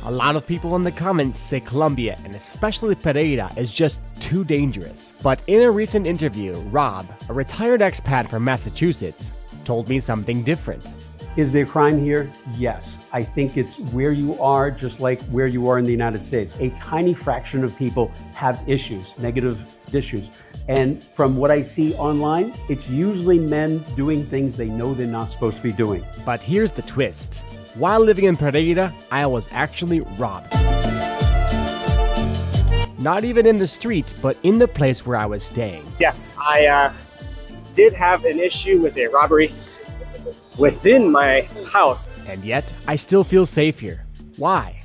A lot of people in the comments say Colombia, and especially Pereira, is just too dangerous. But in a recent interview, Rob, a retired expat from Massachusetts, told me something different. Is there crime here? Yes. I think it's where you are, just like where you are in the United States. A tiny fraction of people have issues, negative issues. And from what I see online, it's usually men doing things they know they're not supposed to be doing. But here's the twist. While living in Pereira, I was actually robbed. Not even in the street, but in the place where I was staying. Yes, I did have an issue with a robbery within my house. And yet, I still feel safe here. Why?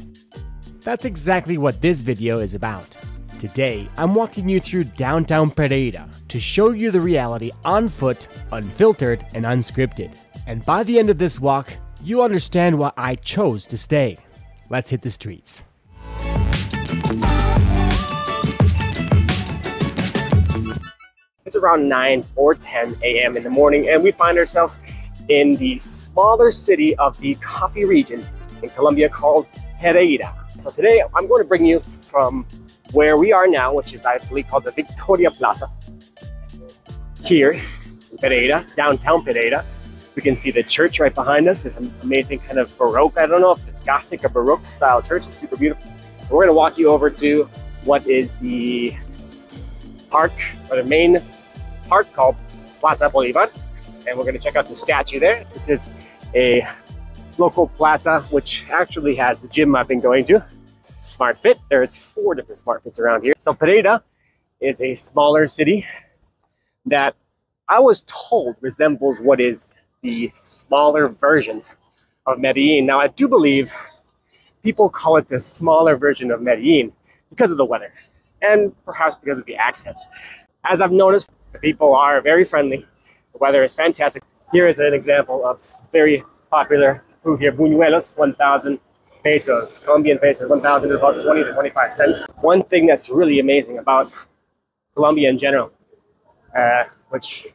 That's exactly what this video is about. Today, I'm walking you through downtown Pereira to show you the reality on foot, unfiltered, and unscripted. And by the end of this walk, you understand why I chose to stay. Let's hit the streets. It's around 9 or 10 a.m. in the morning, and we find ourselves in the smaller city of the coffee region in Colombia called Pereira. So today I'm going to bring you from where we are now, which is I believe called the Victoria Plaza, here in Pereira, downtown Pereira. We can see the church right behind us. This amazing kind of Baroque, I don't know if it's Gothic or Baroque style church. It's super beautiful. We're going to walk you over to what is the park, or the main park called Plaza Bolivar. And we're going to check out the statue there. This is a local plaza, which actually has the gym I've been going to, Smart Fit. There's 4 different Smart Fits around here. So Pereira is a smaller city that I was told resembles what is the smaller version of Medellin. Now, I do believe people call it the smaller version of Medellin because of the weather and perhaps because of the accents. As I've noticed, the people are very friendly. The weather is fantastic. Here is an example of very popular food here. Buñuelos, 1,000 pesos. Colombian pesos, 1,000 is about 20 to 25 cents. One thing that's really amazing about Colombia in general, which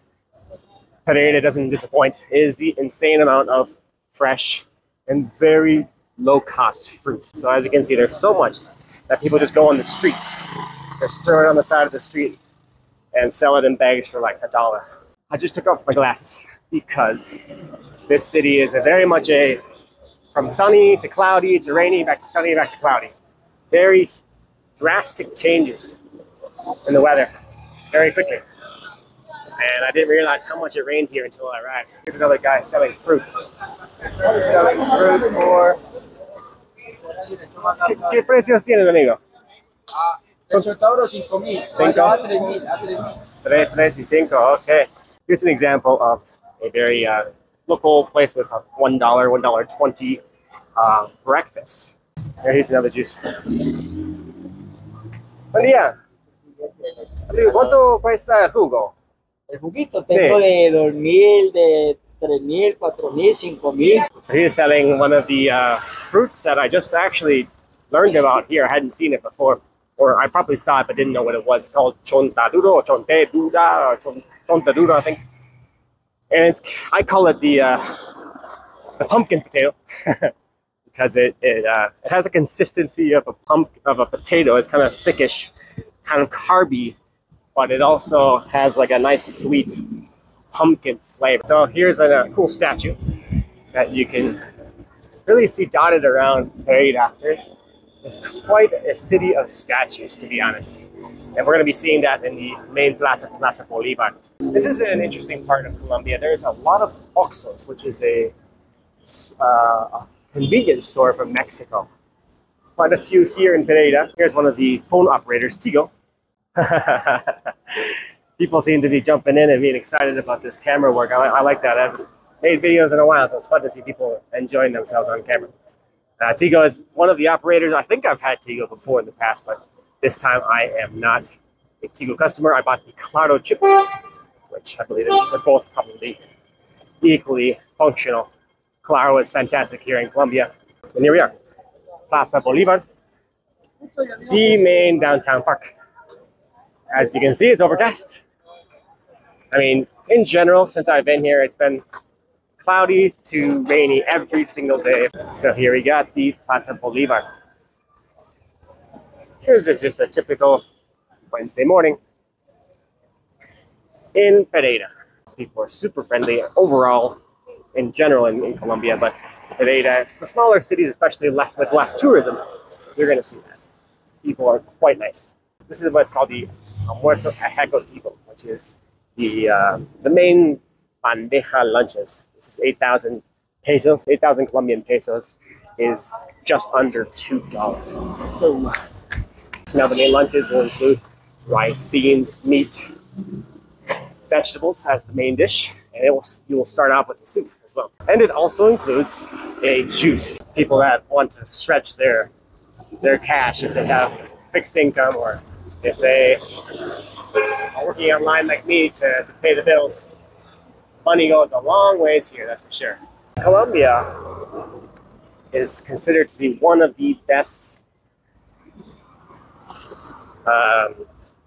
Pereira doesn't disappoint, is the insane amount of fresh and very low-cost fruit. So as you can see, there's so much that people just go on the streets, just throw it on the side of the street and sell it in bags for like $1. I just took off my glasses because this city is very much from sunny to cloudy to rainy, back to sunny, back to cloudy. Very drastic changes in the weather very quickly. And I didn't realize how much it rained here until I arrived. Here's another guy selling fruit. Selling fruit for... ¿Qué precios tienen, amigo? El sortador 5,000. 3 y 5, okay. Here's an example of a very local place with a $1, $1.20 breakfast. Here's another juice. Buen día. ¿Cuánto cuesta el jugo? El juguito tengo de 2,000, de 3,000, 4,000, 5,000. So he's selling one of the fruits that I just actually learned about here. I hadn't seen it before, or I probably saw it but didn't know what it was. It's called chontaduro or chontedura or chontaduro, I think. And I call it the pumpkin potato because it has a consistency of a potato. It's kind of thickish, kind of carby, but it also has like a nice sweet pumpkin flavor. So here's a cool statue that you can really see dotted around Pereira. It's quite a city of statues, to be honest. And we're going to be seeing that in the main plaza, Plaza Bolivar. This is an interesting part of Colombia. There's a lot of Oxxos, which is a convenience store from Mexico. Quite a few here in Pereira. Here's one of the phone operators, Tigo. People seem to be jumping in and being excited about this camera work. I like that. I haven't made videos in a while, so it's fun to see people enjoying themselves on camera. Tigo is one of the operators. I think I've had Tigo before in the past, but this time I am not a Tigo customer. I bought the Claro chip, which I believe they're both probably equally functional. Claro is fantastic here in Colombia. And here we are, Plaza Bolivar, the main downtown park. As you can see, it's overcast. I mean, in general, since I've been here, it's been cloudy to rainy every single day. So here we got the Plaza Bolivar. Here's just a typical Wednesday morning in Pereira. People are super friendly overall, in general in Colombia, but Pereira, the smaller cities, especially left with less tourism, you're going to see that. People are quite nice. This is what's called the almuerzo ejecutivo, which is the main bandeja lunches. This is 8,000 pesos. 8,000 Colombian pesos is just under $2. So now the main lunches will include rice, beans, meat, vegetables as the main dish, and you will start off with the soup as well. And it also includes a juice. People that want to stretch their cash, if they have fixed income or if they are working online like me to pay the bills, money goes a long ways here, that's for sure. Colombia is considered to be one of the best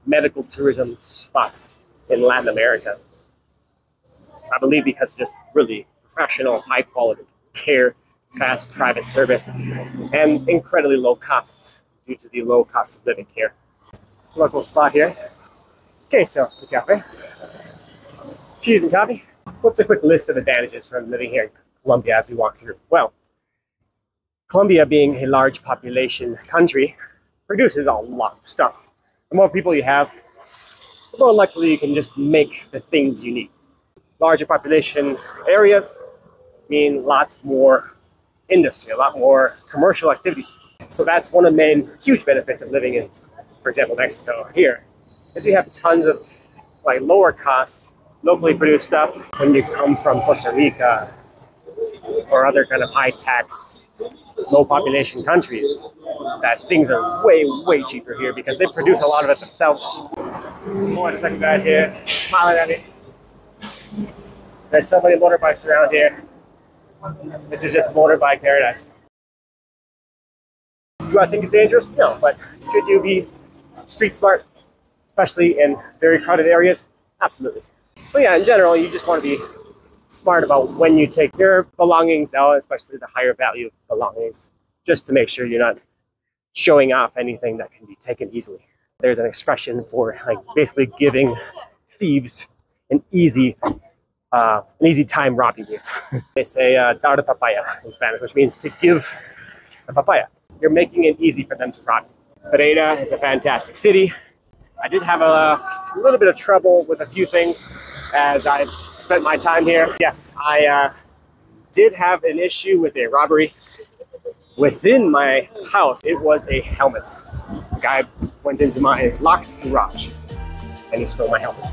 medical tourism spots in Latin America. I believe because of just really professional, high quality care, fast private service, and incredibly low costs due to the low cost of living here. Local spot here. Queso de cafe. Cheese and coffee. What's a quick list of advantages from living here in Colombia as we walk through? Well, Colombia being a large population country produces a lot of stuff. The more people you have, the more likely you can just make the things you need. Larger population areas mean lots more industry, a lot more commercial activity. So that's one of the main huge benefits of living in, for example, Mexico here, is you have tons of like lower cost, locally produced stuff. When you come from Costa Rica or other kind of high tax, low population countries, that things are way, way cheaper here because they produce a lot of it themselves. Motorcycle guys here, smiling at me. There's so many motorbikes around here. This is just motorbike paradise. Do I think it's dangerous? No, but should you be street smart, especially in very crowded areas? Absolutely. So yeah, in general, you just want to be smart about when you take your belongings out, especially the higher value belongings, just to make sure you're not showing off anything that can be taken easily. There's an expression for like basically giving thieves an easy time robbing you. They say dar de papaya in Spanish, which means to give a papaya. You're making it easy for them to rob you. Pereira is a fantastic city. I did have a little bit of trouble with a few things as I spent my time here. Yes, I did have an issue with a robbery within my house. It was a helmet. The guy went into my locked garage and he stole my helmet.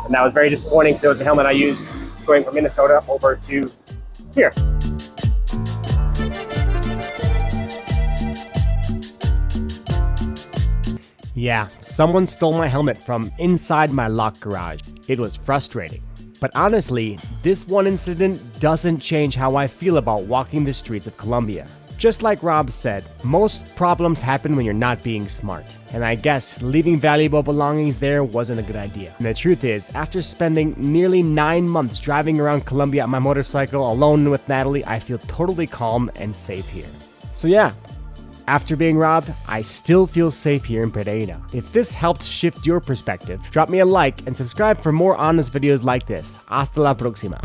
And that was very disappointing because it was the helmet I used going from Minnesota over to here. Yeah, someone stole my helmet from inside my locked garage. It was frustrating. But honestly, this one incident doesn't change how I feel about walking the streets of Colombia. Just like Rob said, most problems happen when you're not being smart. And I guess leaving valuable belongings there wasn't a good idea. And the truth is, after spending nearly 9 months driving around Colombia on my motorcycle alone with Natalie, I feel totally calm and safe here. So yeah, after being robbed, I still feel safe here in Pereira. If this helped shift your perspective, drop me a like and subscribe for more honest videos like this. Hasta la próxima.